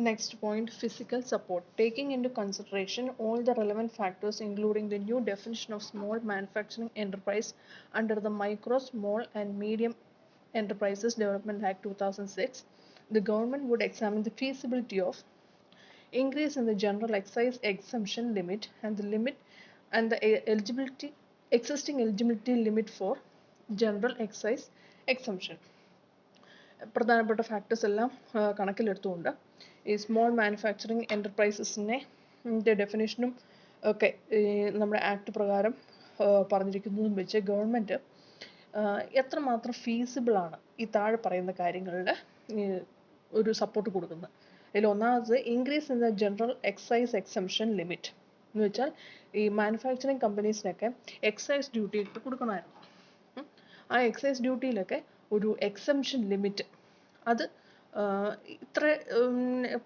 Next point, physical support. Taking into consideration all the relevant factors, including the new definition of small manufacturing enterprise under the Micro, Small and Medium Enterprises Development Act 2006, the government would examine the feasibility of increase in the general excise exemption limit and the existing eligibility limit for general excise exemption. പ്രധാനപ്പെട്ട factors എല്ലാം കണക്കിലെടുത്തുകൊണ്ട് ഈ small manufacturing എൻ്റർപ്രൈസസിനെ ഡെഫിനേഷനും ഒക്കെ നമ്മുടെ act പ്രകാരം പറഞ്ഞിരിക്കുന്നതും വെച്ച് government എത്രമാത്രം ഫീസിബിളാണ് ഈ താഴെ പറയുന്ന കാര്യങ്ങളിൽ ഒരു സപ്പോർട്ട് കൊടുക്കുന്നത്. ഇതിൽ ഒന്നാമത് increase in the general excise exemption limit എന്ന് വെച്ചാൽ ഈ മാനുഫാക്ചറിങ് കമ്പനീസിനൊക്കെ എക്സൈസ് ഡ്യൂട്ടി കൊടുക്കണമായിരുന്നു. ആ എക്സൈസ് ഡ്യൂട്ടിയിലൊക്കെ ഒരു എക്സംഷൻ ലിമിറ്റ്, അത് ഇത്ര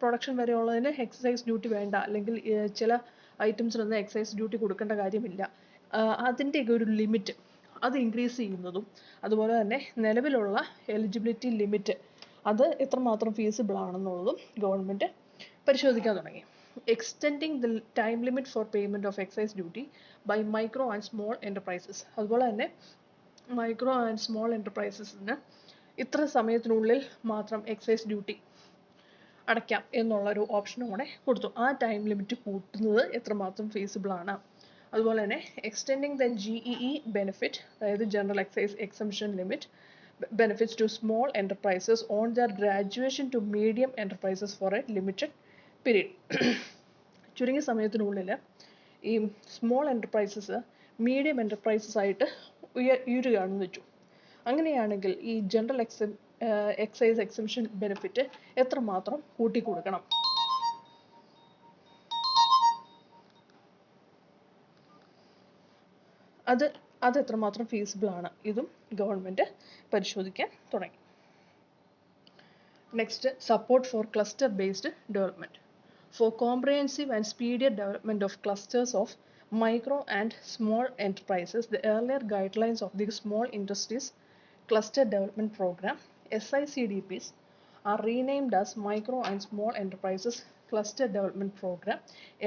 പ്രൊഡക്ഷൻ വരെയുള്ളതിന് എക്സൈസ് ഡ്യൂട്ടി വേണ്ട, അല്ലെങ്കിൽ ചില ഐറ്റംസിനൊന്നും എക്സൈസ് ഡ്യൂട്ടി കൊടുക്കേണ്ട കാര്യമില്ല, അതിൻ്റെയൊക്കെ ഒരു ലിമിറ്റ് അത് ഇൻക്രീസ് ചെയ്യുന്നതും, അതുപോലെ തന്നെ നിലവിലുള്ള എലിജിബിലിറ്റി ലിമിറ്റ് അത് എത്രമാത്രം ഫീസിബിൾ ആണെന്നുള്ളതും ഗവൺമെൻറ് പരിശോധിക്കാൻ തുടങ്ങി. Extending the time limit for payment of excise duty by micro and small enterprises. അതുപോലെ തന്നെ മൈക്രോ ആൻഡ് സ്മോൾ എൻ്റർപ്രൈസസിന് ഇത്ര സമയത്തിനുള്ളിൽ മാത്രം എക്സൈസ് ഡ്യൂട്ടി അടയ്ക്കാം എന്നുള്ളൊരു ഓപ്ഷനും കൂടെ കൊടുത്തു. ആ ടൈം ലിമിറ്റ് കൂട്ടുന്നത് എത്രമാത്രം ഫീസിബിൾ ആണ്. അതുപോലെ തന്നെ എക്സ്റ്റെൻഡിങ് ദ GEE ബെനിഫിറ്റ്, അതായത് general excise exemption limit benefits to small enterprises on their graduation to medium enterprises for a limited period. ചുരുങ്ങിയ സമയത്തിനുള്ളിൽ ഈ സ്മോൾ എൻ്റർപ്രൈസസ് മീഡിയം എൻ്റർപ്രൈസസ് ആയിട്ട് ഉയരുകയാണെന്ന് വെച്ചു. അങ്ങനെയാണെങ്കിൽ ഈ ജനറൽ എക്സൈസ് എക്സംഷൻ ബെനിഫിറ്റ് എത്രമാത്രം കൂട്ടിക്കൊടുക്കണം, അത് എത്രമാത്രം ഫീസിബിൾ ആണ്, ഇതും ഗവൺമെൻറ് പരിശോധിക്കാൻ തുടങ്ങി. Next, support for cluster based development. For comprehensive and speedier development of clusters of micro and small enterprises, the earlier guidelines of the Small Industries Cluster Development Program (SICDPs) are renamed as Micro and Small Enterprises Cluster Development Program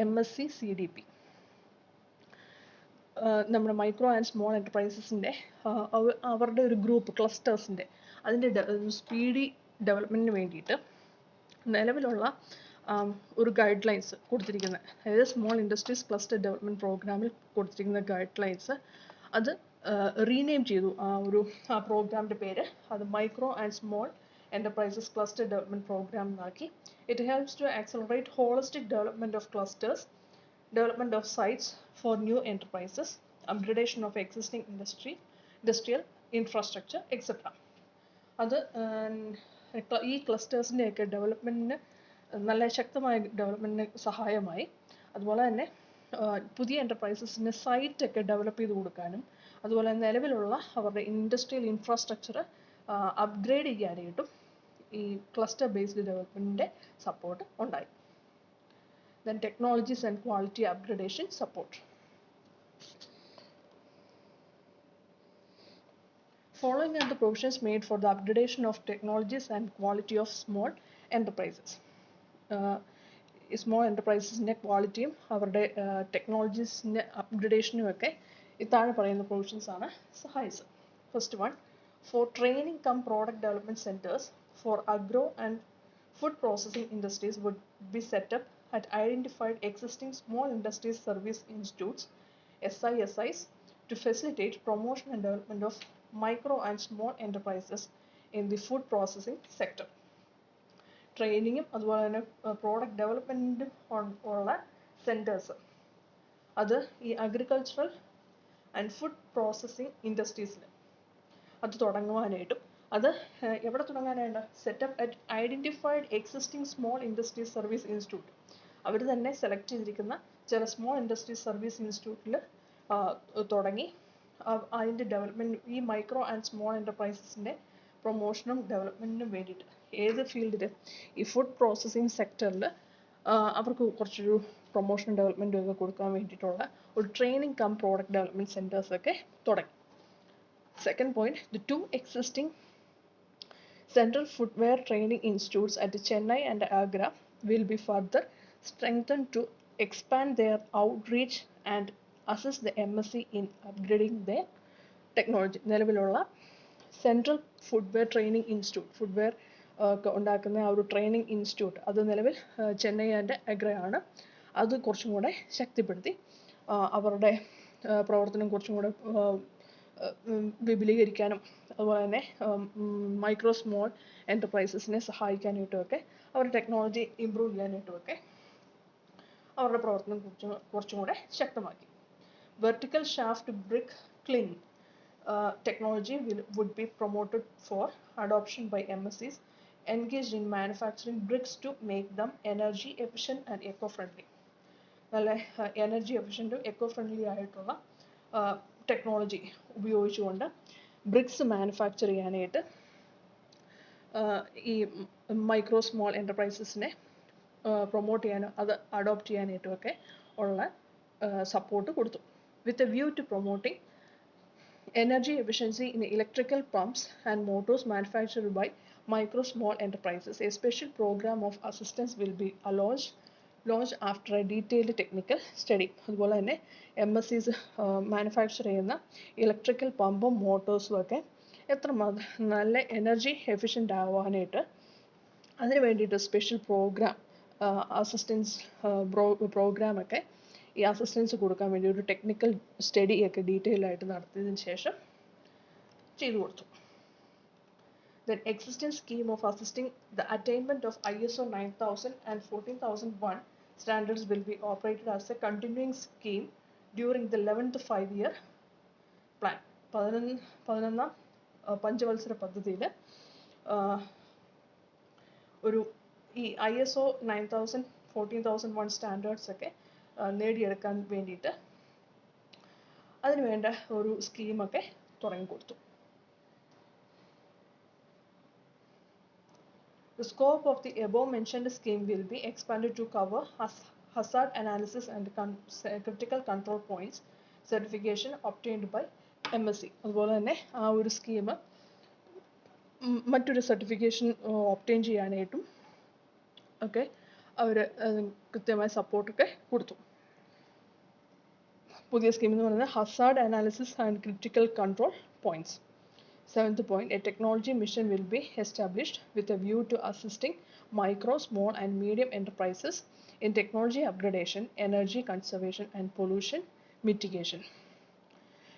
(MSC-CDP). നമ്മുടെ micro and small എൻ്റർപ്രൈസസിൻ്റെ അവരുടെ ഒരു group ക്ലസ്റ്റേഴ്സിൻ്റെ അതിൻ്റെ speedy ഡെവലപ്മെൻറ്റിന് വേണ്ടിയിട്ട് നിലവിലുള്ള ഒരു guide lines കൊടുത്തിരിക്കുന്നത്, അതായത് small industries cluster development പ്രോഗ്രാമിൽ കൊടുത്തിരിക്കുന്ന ഗൈഡ് ലൈൻസ് അത് റീനെയിം ചെയ്തു. ആ പ്രോഗ്രാമിൻ്റെ പേര് അത് micro and small enterprises cluster development program എന്നാക്കി. It helps to accelerate holistic development of clusters, development of sites for new enterprises, upgradation of existing industrial infrastructure, etc. അത് ഈ ക്ലസ്റ്റേഴ്സിൻ്റെയൊക്കെ ഡെവലപ്മെൻറ്റിന് നല്ല ശക്തമായ ഡെവലപ്മെൻറ്റിന് സഹായമായി. അതുപോലെ തന്നെ പുതിയ എൻ്റർപ്രൈസസിന് സൈറ്റൊക്കെ ഡെവലപ്പ് ചെയ്ത് കൊടുക്കാനും, അതുപോലെ നിലവിലുള്ള അവരുടെ ഇൻഡസ്ട്രിയൽ ഇൻഫ്രാസ്ട്രക്ചർ അപ്ഗ്രേഡ് ചെയ്യാനായിട്ടും ഈ ക്ലസ്റ്റർ ബേസ്ഡ് ഡെവലപ്മെൻറ്റിൻ്റെ സപ്പോർട്ട് ഉണ്ടായി. Then technologies and quality upgradation support. Following are the provisions made for the upgradation of technologies and quality of small enterprises. Small enterprises-ന്റെ ക്വാളിറ്റിയും അവരുടെ ടെക്നോളജീസിൻ്റെ അപ്ഗ്രഡേഷനും ഒക്കെ ഈ താഴെ പറയുന്ന പ്രൊവിഷൻസ് ആണ് സഹായിച്ചത്. First one, for training cum product development centres for agro and food processing industries would be set up at identified existing small industries service institutes (SISIs) to facilitate promotion and development of micro and small enterprises in the food processing sector. ട്രെയിനിങ്ങും അതുപോലെ തന്നെ product ഡെവലപ്മെൻറ്റും ഉള്ള centres അത് ഈ agricultural and food processing ഇൻഡസ്ട്രീസിൽ അത് തുടങ്ങുവാനായിട്ടും, അത് എവിടെ തുടങ്ങാനായിട്ട് setup at identified existing small industries service institute, അവർ തന്നെ സെലക്ട് ചെയ്തിരിക്കുന്ന ചില സ്മോൾ ഇൻഡസ്ട്രീസ് സർവീസ് ഇൻസ്റ്റിറ്റ്യൂട്ടിൽ തുടങ്ങി അതിൻ്റെ ഡെവലപ്മെൻറ്റ് ഈ മൈക്രോ ആൻഡ് സ്മോൾ എൻ്റർപ്രൈസസിൻ്റെ പ്രൊമോഷനും ഡെവലപ്മെൻറ്റിനും വേണ്ടിയിട്ട് ഏത് ഫീൽഡിൽ ഈ ഫുഡ് പ്രോസസ്സിംഗ് സെക്ടറിൽ അവർക്ക് കുറച്ചൊരു പ്രൊമോഷനും ഡെവലപ്മെൻറ്റും ഒക്കെ കൊടുക്കാൻ വേണ്ടിയിട്ടുള്ള ഒരു ട്രെയിനിങ് കം പ്രോഡക്റ്റ് ഡെവലപ്മെൻറ്റ് സെൻറ്റേഴ്സൊക്കെ തുടങ്ങി. Second point, the two existing Central Footwear Training Institutes at Chennai and Agra will be further strengthened to expand their outreach and assist the MSc in upgrading their technology. നിലവിലുള്ള central footwear training institute footwear ഉണ്ടാക്കുന്ന ആ ഒരു training institute അത് നിലവിൽ Chennai and അഗ്രയാണ്. അത് കുറച്ചും കൂടെ ശക്തിപ്പെടുത്തി അവരുടെ പ്രവർത്തനം കുറച്ചും കൂടെ വിപുലീകരിക്കാനും അതുപോലെ തന്നെ മൈക്രോ സ്മോൾ എൻ്റർപ്രൈസസിനെ സഹായിക്കാനായിട്ടുമൊക്കെ അവരുടെ ടെക്നോളജി ഇമ്പ്രൂവ് ചെയ്യാനായിട്ടുമൊക്കെ അവരുടെ പ്രവർത്തനം കുറച്ചും കൂടെ ശക്തമാക്കി. Vertical shaft brick cling technology would be promoted for adoption by MSCs engaged in manufacturing bricks to make them energy efficient and eco-friendly. നല്ല എനർജി എഫിഷ്യൻറ്റും എക്കോ ഫ്രണ്ട്ലി ആയിട്ടുള്ള ടെക്നോളജി ഉപയോഗിച്ചുകൊണ്ട് BRICS manufacture ചെയ്യാനായിട്ട് ഈ മൈക്രോ സ്മോൾ എൻ്റർപ്രൈസസിനെ പ്രൊമോട്ട് ചെയ്യാനും അത് adopt ചെയ്യാനായിട്ടുമൊക്കെ ഉള്ള support കൊടുത്തു. With a view to promoting energy efficiency in electrical pumps and motors manufactured by micro small enterprises. A special program of assistance will be launched after a detailed technical study. അതുപോലെ തന്നെ MSCs manufacture ചെയ്യുന്ന electrical പമ്പും മോട്ടോഴ്സും ഒക്കെ എത്ര നല്ല energy efficient ആവാനായിട്ട് അതിന് വേണ്ടിയിട്ട് special programme assistance പ്രോഗ്രാമൊക്കെ ഈ അസിസ്റ്റൻസ് കൊടുക്കാൻ വേണ്ടി ഒരു ടെക്നിക്കൽ സ്റ്റഡി ഒക്കെ ഡീറ്റെയിൽ ആയിട്ട് നടത്തിയതിന് ശേഷം ചെയ്തു കൊടുത്തു. Then existing scheme of assisting the attainment of ISO 9000 and 14001 standards will be operated as a continuing scheme during the 11th 5-year plan. 11ാം പഞ്ചവത്സര പദ്ധതിയിൽ ഒരു ഈ ISO 9000 14001 സ്റ്റാൻഡേർഡ്സ് ഒക്കെ നേടിയെടുക്കാൻ വേണ്ടിയിട്ട് അതിന് വേണ്ട ഒരു സ്കീമൊക്കെ തുടങ്ങിക്കൊടുത്തു. The scope of the above mentioned scheme will be expanded to cover hazard analysis and critical control points certification obtained by MSc. അതുപോലെ തന്നെ ആ ഒരു സ്കീം മറ്റൊരു സർട്ടിഫിക്കേഷൻ ഒബ്റ്റെയിൻ ചെയ്യാനായിട്ടും ഒക്കെ അവർ കൃത്യമായ സപ്പോർട്ടൊക്കെ കൊടുത്തു. പുതിയ സ്കീം എന്ന് പറയുന്നത് Hazard analysis and critical control points. 7th point, a technology mission will be established with a view to assisting micro, small and medium enterprises in technology upgradation, energy conservation and pollution mitigation.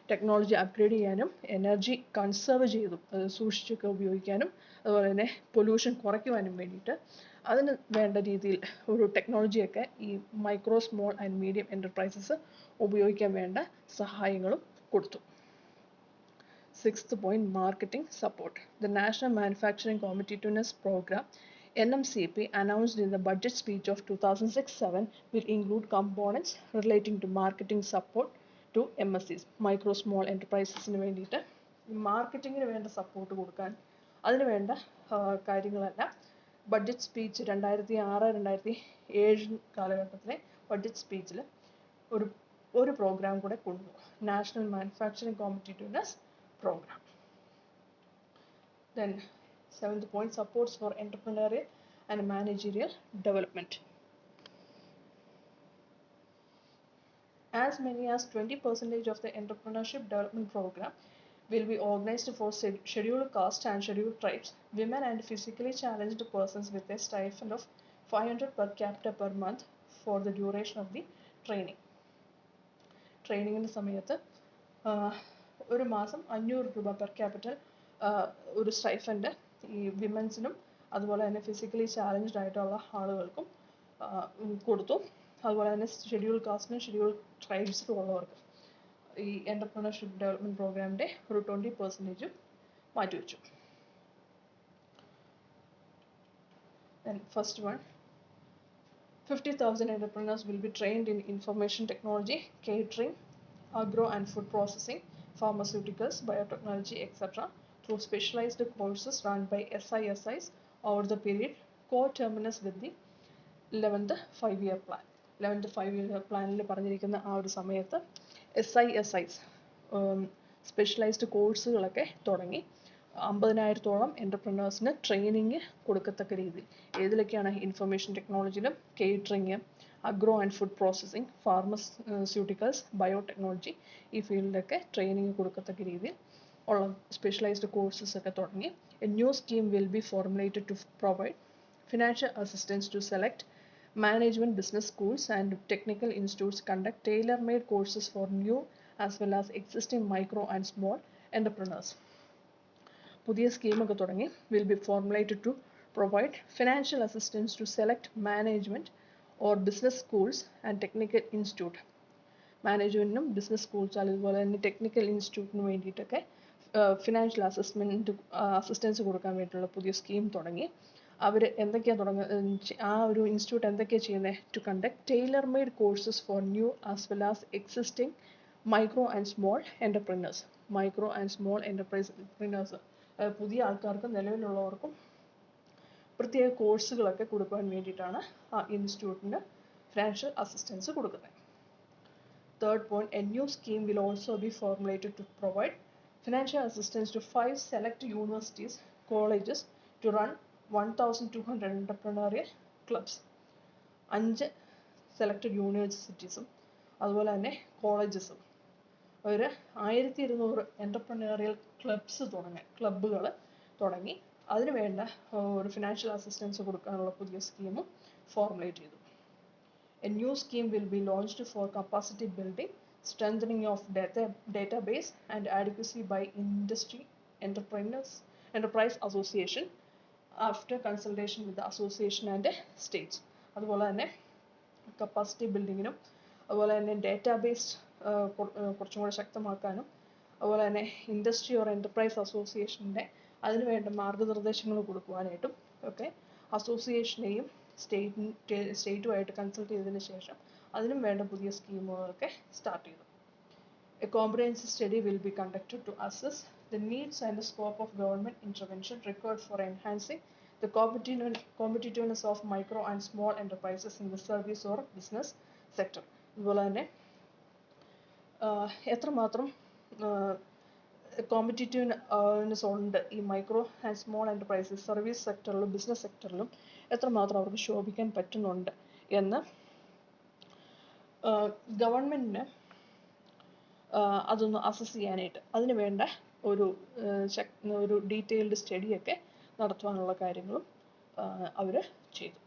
Technology upgrade ചെയ്യാനും energy conserve ചെയ്തും സൂക്ഷിച്ചൊക്കെ ഉപയോഗിക്കാനും അതുപോലെ തന്നെ pollution കുറയ്ക്കുവാനും വേണ്ടിയിട്ട് അതിന് വേണ്ട രീതിയിൽ ഒരു ടെക്നോളജിയൊക്കെ ഈ micro small and medium enterprises ഉപയോഗിക്കാൻ വേണ്ട സഹായങ്ങളും കൊടുത്തു. 6th point, marketing support. The National Manufacturing Competitiveness Program NMCP announced in the budget speech of 2006-07 will include components relating to marketing support to MSCs, micro small enterprisesന് വേണ്ടിയിട്ട് മാർക്കറ്റിങ്ങിന് വേണ്ട support കൊടുക്കാൻ അതിന് വേണ്ട കാര്യങ്ങളെല്ലാം ബഡ്ജറ്റ് സ്പീച്ച് 2006-2007 കാലഘട്ടത്തിലെ ബഡ്ജറ്റ് സ്പീച്ചിൽ ഒരു programme കൂടെ കൊണ്ടുവന്നു, national manufacturing competitiveness program. Then 7th point, supports for entrepreneurial and managerial development. As many as 20% of the entrepreneurship development program will be organized for scheduled caste and scheduled tribes, women and physically challenged persons with a stipend of 500 per capita per month for the duration of the training. Training in സമയത്ത് ഒരു മാസം 500 രൂപ per capital ഒരു stipend ഈ വിമൻസിനും അതുപോലെ തന്നെ physically challenged ആയിട്ടുള്ള ആളുകൾക്കും കൊടുത്തു. അതുപോലെ തന്നെ ഷെഡ്യൂൾ കാസ്റ്റിനും ഷെഡ്യൂൾ ട്രൈബ്സിലും ഉള്ളവർക്കും ഈ എൻ്റർപ്രണർഷിപ്പ് ഡെവലപ്മെൻറ്റ് പ്രോഗ്രാമിൻ്റെ ഒരു 20% മാറ്റിവെച്ചു. Then first one, 50,000 entrepreneurs will be trained in information technology, catering, agro and food processing, pharmaceuticals, biotechnology, etc. through specialized courses run by SISIs over the period co-terminus with the 11th 5-year plan. 11th 5-year പ്ലാനിൽ പറഞ്ഞിരിക്കുന്ന ആ ഒരു സമയത്ത് SISIs specialised കോഴ്സുകളൊക്കെ തുടങ്ങി 50,000-ഓളം എൻ്റർപ്രനേഴ്സിന് training കൊടുക്കത്തക്ക രീതിയിൽ ഏതിലൊക്കെയാണ് information ടെക്നോളജിയിലും catering agro and food processing pharmaceuticals biotechnology ഈ ഫീൽഡിലൊക്കെ ട്രെയിനിങ് കൊടുക്കത്തക്ക രീതിയിൽ ഉള്ള സ്പെഷ്യലൈസ്ഡ് കോഴ്സസ് ഒക്കെ തുടങ്ങി a new scheme will be formulated to provide financial assistance to select management business schools and technical institutes conduct tailor-made courses for new as well as existing micro and small entrepreneurs. പുതിയ സ്കീമൊക്കെ തുടങ്ങി will be formulated to provide financial assistance to select management or business schools and technical institute. മാനേജ്മെൻറ്റിനും business schools അതുപോലെ തന്നെ technical ഇൻസ്റ്റിറ്റ്യൂട്ടിനും വേണ്ടിയിട്ടൊക്കെ financial assistance കൊടുക്കാൻ വേണ്ടിയിട്ടുള്ള പുതിയ scheme തുടങ്ങി. അവർ എന്തൊക്കെയാണ് ആ ഒരു ഇൻസ്റ്റിറ്റ്യൂട്ട് എന്തൊക്കെയാണ് ചെയ്യുന്നത്? To conduct tailor made courses for new as well as existing micro and small entrepreneurs. Micro and small entrepreneurs പുതിയ ആൾക്കാർക്കും നിലവിലുള്ളവർക്കും പ്രത്യേക കോഴ്സുകളൊക്കെ കൊടുക്കാൻ വേണ്ടിയിട്ടാണ് ആ ഇൻസ്റ്റിറ്റ്യൂട്ടിന് ഫിനാൻഷ്യൽ അസിസ്റ്റൻസ് കൊടുക്കുന്നത്. Third point, a new scheme will also be formulated to provide financial assistance to 5 select universities, colleges to run 1,200 entrepreneurial clubs. 5 selected യൂണിവേഴ്സിറ്റീസും അതുപോലെ തന്നെ കോളേജസും ഒരു 1,200 എൻ്റർപ്രനേറിയൽ ക്ലബ്ബുകൾ തുടങ്ങി അതിന് വേണ്ട ഒരു ഫിനാൻഷ്യൽ അസിസ്റ്റൻസ് കൊടുക്കാനുള്ള പുതിയ സ്കീമും ഫോർമുലേറ്റ് ചെയ്തു. A new scheme will be launched for capacity building, strengthening of database and adequacy by industry enterprise association after consultation with the association and states. അതുപോലെ തന്നെ കപ്പാസിറ്റി ബിൽഡിങ്ങിനും അതുപോലെ തന്നെ ഡേറ്റാബേസ് കുറച്ചും കൂടെ ശക്തമാക്കാനും അതുപോലെ തന്നെ ഇൻഡസ്ട്രി ഓർ എൻ്റർപ്രൈസ് അസോസിയേഷൻ്റെ അതിന് വേണ്ട മാർഗനിർദ്ദേശങ്ങൾ കൊടുക്കുവാനായിട്ടും ഒക്കെ അസോസിയേഷനെയും സ്റ്റേറ്റുമായിട്ട് കൺസൾട്ട് ചെയ്തതിന് ശേഷം അതിനും വേണ്ട പുതിയ സ്കീമുകളൊക്കെ സ്റ്റാർട്ട് ചെയ്തു. A comprehensive study will be conducted to assess the needs and the scope of government intervention required for enhancing the competitiveness of micro and small enterprises in the service or business sector. അതുപോലെ തന്നെ എത്രമാത്രം competitiveness ഉണ്ട് ഈ micro and small enterprises service സെക്ടറിലും business സെക്ടറിലും എത്രമാത്രം അവർക്ക് ശോഭിക്കാൻ പറ്റുന്നുണ്ട് എന്ന് ഗവൺമെൻറ്റിന് അതൊന്ന് അസസ് ചെയ്യാനായിട്ട് അതിന് വേണ്ട ഒരു ഡീറ്റെയിൽഡ് സ്റ്റഡിയൊക്കെ നടത്തുവാനുള്ള കാര്യങ്ങളും അവർ ചെയ്തു.